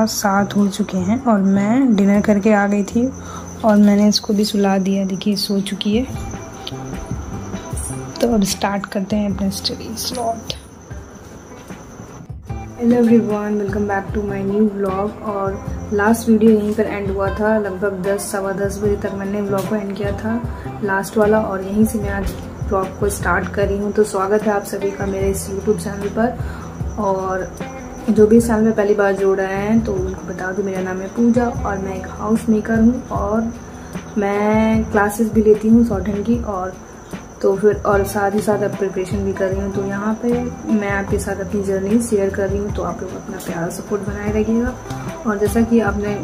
7 हो चुके हैं और मैं डिनर करके आ गई थी और मैंने इसको भी सुला दिया। देखिए सो चुकी है। तो अब स्टार्ट करते हैं अपने study slot. Hello everyone, welcome back to my new vlog. और लास्ट वीडियो यहीं पर एंड हुआ था। लगभग 10 सवा 10 बजे तक मैंने व्लॉग को एंड किया था, लास्ट वाला। और यहीं से मैं आज व्लॉग को स्टार्ट कर रही हूँ। तो स्वागत है आप सभी का मेरे इस यूट्यूब चैनल पर। और जो भी इस चैनल में पहली बार जुड़ रहे हैं तो उनको बता दूँ, मेरा नाम है पूजा और मैं एक हाउस मेकर हूँ और मैं क्लासेस भी लेती हूँ शॉर्ट हैंड की। और तो फिर और साथ ही साथ अब प्रिपरेशन भी कर रही हूँ। तो यहाँ पे मैं आपके साथ अपनी जर्नी शेयर कर रही हूँ। तो आप लोग अपना प्यारा सपोर्ट बनाए रखिएगा। और जैसा कि आपने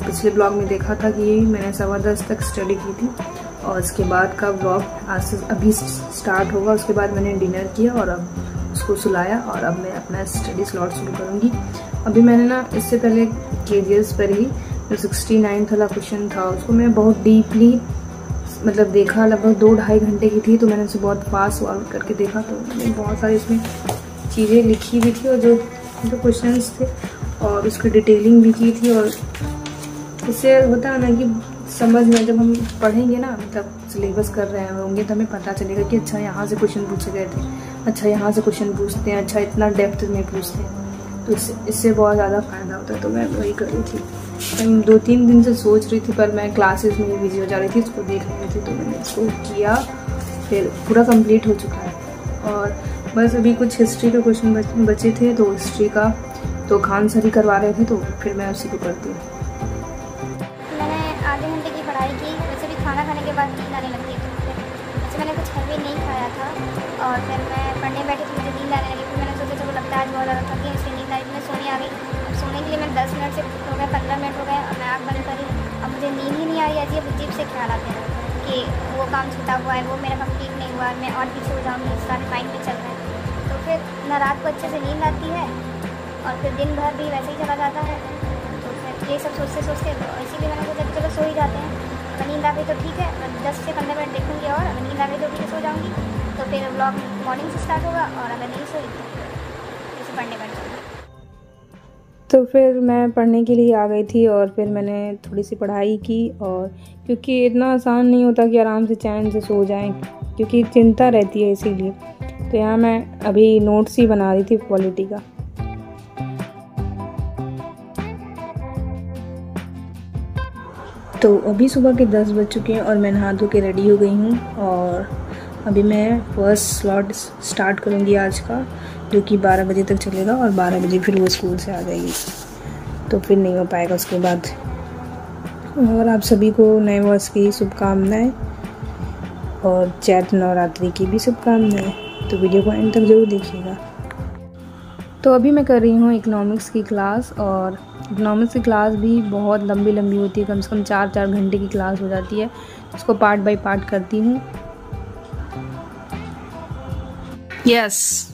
पिछले ब्लॉग में देखा था कि मैंने 10:15 तक स्टडी की थी और इसके बाद का ब्लॉग आज से अभी स्टार्ट होगा। उसके बाद मैंने डिनर किया और अब उसको सुलाया और अब मैं अपना स्टडी स्लॉट शुरू करूँगी। अभी मैंने ना इससे पहले KGS पर ही जो 69 वाला क्वेश्चन था उसको मैं बहुत डीपली मतलब देखा। लगभग 2-2.5 घंटे की थी। तो मैंने उसे बहुत फास्ट सॉल्व करके देखा। तो मैंने बहुत सारी इसमें चीज़ें लिखी भी थी और जो क्वेश्चंस थे और उसकी डिटेलिंग भी की थी। और इससे होता है ना कि समझ में जब हम पढ़ेंगे ना, मतलब सिलेबस कर रहे होंगे तो हमें पता चलेगा कि अच्छा यहाँ से क्वेश्चन पूछे गए थे, अच्छा यहाँ से क्वेश्चन पूछते हैं, अच्छा इतना डेप्थ में पूछते हैं। तो इससे बहुत ज़्यादा फ़ायदा होता है। तो मैं वही कर रही थी। मैं 2-3 दिन से सोच रही थी पर मैं क्लासेस में बिजी हो जा रही थी, इसको देख रही थी। तो मैंने इसको किया, फिर पूरा कंप्लीट हो चुका है। और बस अभी कुछ हिस्ट्री के क्वेश्चन बचे थे। तो हिस्ट्री का तो खान सर ही करवा रहे थे, तो फिर मैं उसी को करती हूँ। मैंने आधे घंटे की पढ़ाई की। वैसे भी खाना खाने के बाद नींद आने लगती है। तो फिर वैसे मैंने कुछ हैवी नहीं खाया था और फिर मैं पढ़ने बैठी तो मुझे नींद आने लगी। फिर मैंने सोचा चलो लगता है आज बहुत ज़्यादा थकी है, इसलिए नींद आई। मैं सोने आ गई। अब सोने के लिए मैं 10 मिनट से हो गए, 15 मिनट हो गए और मैं आँख बंद करी। अब मुझे नींद ही नहीं आ रही। अजीब से ख्याल आते हैं कि वो काम छूटा हुआ है, वो मेरा कंप्लीट नहीं हुआ, मैं और पीछे हो जाऊँगी, सारे माइंड में चल रहा है। तो फिर न रात को अच्छे से नींद आती है और फिर दिन भर भी वैसे ही चला जाता है। तो फिर ये सब सोचते सोचते इसीलिए मैंने सोचा कि चलो सो ही जाते हैं। अगर नींद आ गई तो ठीक है, 10 से 15 मिनट देखूँगी और अगर नींद आ गई तो फिर सो जाऊँगी। तो फिर ब्लॉग मॉर्निंग से स्टार्ट होगा और अगर नहीं सोई तो फिर पढ़ने बैठ जाऊँगी। तो फिर मैं पढ़ने के लिए आ गई थी और फिर मैंने थोड़ी सी पढ़ाई की। और क्योंकि इतना आसान नहीं होता कि आराम से चैन से सो जाएं, क्योंकि चिंता रहती है, इसीलिए। तो यहाँ मैं अभी नोट्स ही बना रही थी पॉलिटी का। तो अभी सुबह के 10 बज चुके हैं और मैं नहा धो के रेडी हो गई हूँ। और अभी मैं फर्स्ट स्लॉट स्टार्ट करूँगी आज का, जो कि 12 बजे तक चलेगा। और 12 बजे फिर वो स्कूल से आ जाएगी, तो फिर नहीं हो पाएगा उसके बाद। और आप सभी को नए वर्ष की शुभकामनाएं और चैत्र नवरात्रि की भी शुभकामनाएं। तो वीडियो को एंड तक जरूर देखिएगा। तो अभी मैं कर रही हूँ इकोनॉमिक्स की क्लास। और इकोनॉमिक्स की क्लास भी बहुत लंबी होती है, कम से कम 4-4 घंटे की क्लास हो जाती है। उसको पार्ट बाय पार्ट करती हूँ। यस,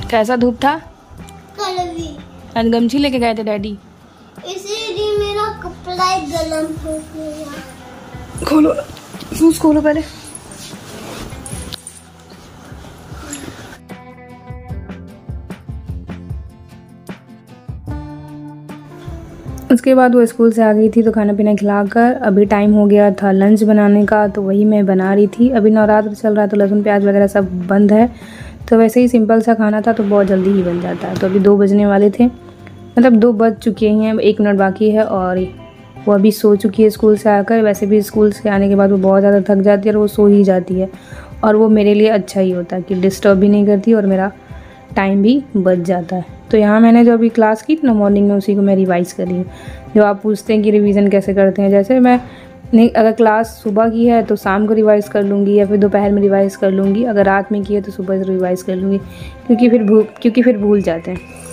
कैसा धूप था? आज गमछी लेके गए थे डैडी, इसीलिए मेरा कपड़ा गरम हो गया। खोलो, शूज खोलो पहले। उसके बाद वो स्कूल से आ गई थी तो खाना पीना खिलाकर अभी टाइम हो गया था लंच बनाने का। तो वही मैं बना रही थी। अभी नवरात्र चल रहा है तो लहसुन प्याज वगैरह सब बंद है। तो वैसे ही सिंपल सा खाना था तो बहुत जल्दी ही बन जाता है। तो अभी 2 बजने वाले थे, मतलब 2 बज चुके हैं, 1 मिनट बाकी है। और वो अभी सो चुकी है स्कूल से आकर। वैसे भी स्कूल से आने के बाद वो बहुत ज़्यादा थक जाती है और वो सो ही जाती है। और वो मेरे लिए अच्छा ही होता है कि डिस्टर्ब भी नहीं करती और मेरा टाइम भी बच जाता है। तो यहाँ मैंने जो अभी क्लास की थी ना मॉर्निंग में, उसी को मैं रिवाइज़ कर रही हूँ। जो आप पूछते हैं कि रिवीजन कैसे करते हैं, जैसे मैं नहीं, अगर क्लास सुबह की है तो शाम को रिवाइज़ कर लूँगी या फिर दोपहर में रिवाइज़ कर लूँगी। अगर रात में की है तो सुबह से रिवाइज़ कर लूँगी, क्योंकि फिर भूल जाते हैं।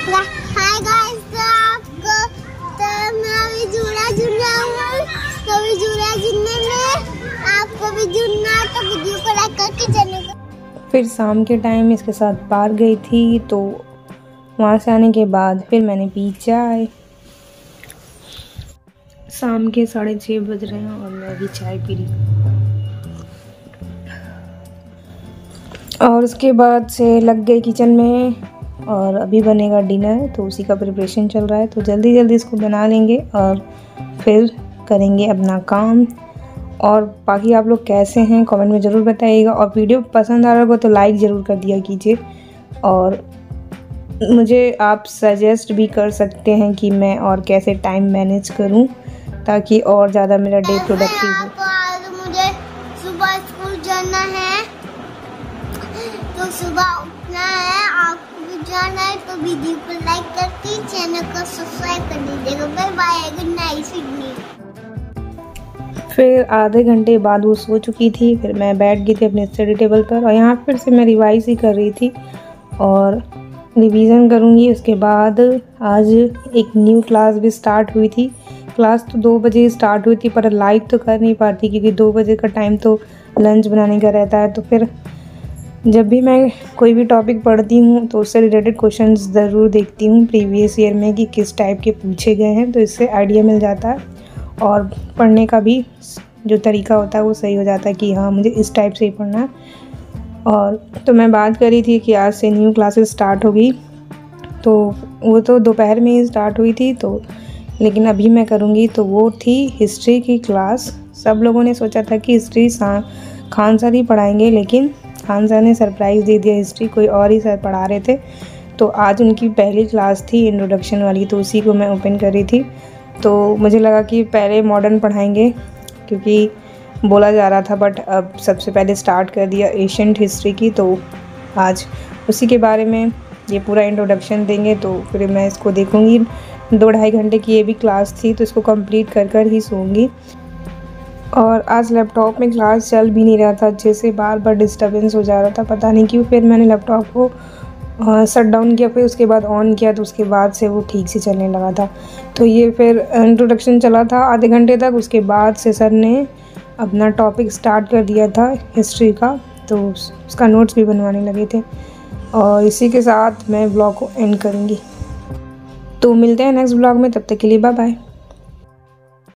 हाय गाइस, आपको भी जुड़ना तो वीडियो को लाइक करके चैनल को। फिर शाम के टाइम इसके साथ पार्क गई थी। तो वहाँ से आने के बाद फिर मैंने पी चाय। शाम के 6:30 बज रहे हैं और मैं अभी चाय पी रही हूँ। और उसके बाद से लग गई किचन में और अभी बनेगा डिनर, तो उसी का प्रिपरेशन चल रहा है। तो जल्दी जल्दी इसको बना लेंगे और फिर करेंगे अपना काम। और बाकी आप लोग कैसे हैं कमेंट में ज़रूर बताइएगा। और वीडियो पसंद आ रहा होगा तो लाइक ज़रूर कर दिया कीजिए। और मुझे आप सजेस्ट भी कर सकते हैं कि मैं और कैसे टाइम मैनेज करूं ताकि और ज़्यादा मेरा डे प्रोडक्टिव हो। मुझे सुबह स्कूल जाना है, तो सुबह उठना है, आपको भी जाना है, तो वीडियो को लाइक करके चैनल को सब्सक्राइब कर दीजिएगा। Bye bye, good night Sydney. फिर आधे घंटे बाद वो सो चुकी थी। फिर मैं बैठ गई थी अपने स्टडी टेबल पर और यहाँ फिर से मैं रिवाइज ही कर रही थी और रिवीजन करूँगी। उसके बाद आज एक न्यू क्लास भी स्टार्ट हुई थी। क्लास तो 2 बजे स्टार्ट हुई थी पर लाइव तो कर नहीं पाती क्योंकि 2 बजे का टाइम तो लंच बनाने का रहता है। तो फिर जब भी मैं कोई भी टॉपिक पढ़ती हूँ तो उससे रिलेटेड क्वेश्चंस ज़रूर देखती हूँ प्रीवियस ईयर में कि किस टाइप के पूछे गए हैं, तो इससे आइडिया मिल जाता है और पढ़ने का भी जो तरीका होता है वो सही हो जाता है कि हाँ मुझे इस टाइप से ही पढ़ना है। और तो मैं बात कर रही थी कि आज से न्यू क्लासेस स्टार्ट होगी, तो वो तो दोपहर में ही स्टार्ट हुई थी, तो लेकिन अभी मैं करूँगी। तो वो थी हिस्ट्री की क्लास। सब लोगों ने सोचा था कि हिस्ट्री खान सर ही पढ़ाएंगे, लेकिन खान सर ने सरप्राइज़ दे दिया, हिस्ट्री कोई और ही सर पढ़ा रहे थे। तो आज उनकी पहली क्लास थी इंट्रोडक्शन वाली, तो उसी को मैं ओपन कर रही थी। तो मुझे लगा कि पहले मॉडर्न पढ़ाएंगे क्योंकि बोला जा रहा था, बट अब सबसे पहले स्टार्ट कर दिया एशियंट हिस्ट्री की। तो आज उसी के बारे में ये पूरा इंट्रोडक्शन देंगे। तो फिर मैं इसको देखूँगी। 2-2.5 घंटे की ये भी क्लास थी, तो इसको कंप्लीट कर कर ही सोऊंगी। और आज लैपटॉप में क्लास चल भी नहीं रहा था अच्छे से, बार बार डिस्टर्बेंस हो जा रहा था, पता नहीं क्यों। फिर मैंने लैपटॉप को शट डाउन किया, फिर उसके बाद ऑन किया, तो उसके बाद से वो ठीक से चलने लगा था। तो ये फिर इंट्रोडक्शन चला था आधे घंटे तक। उसके बाद से सर ने अपना टॉपिक स्टार्ट कर दिया था हिस्ट्री का, तो उसका नोट्स भी बनवाने लगे थे। और इसी के साथ मैं ब्लॉग को एंड करूँगी। तो मिलते हैं नेक्स्ट ब्लॉग में, तब तक के लिए बाय बाय।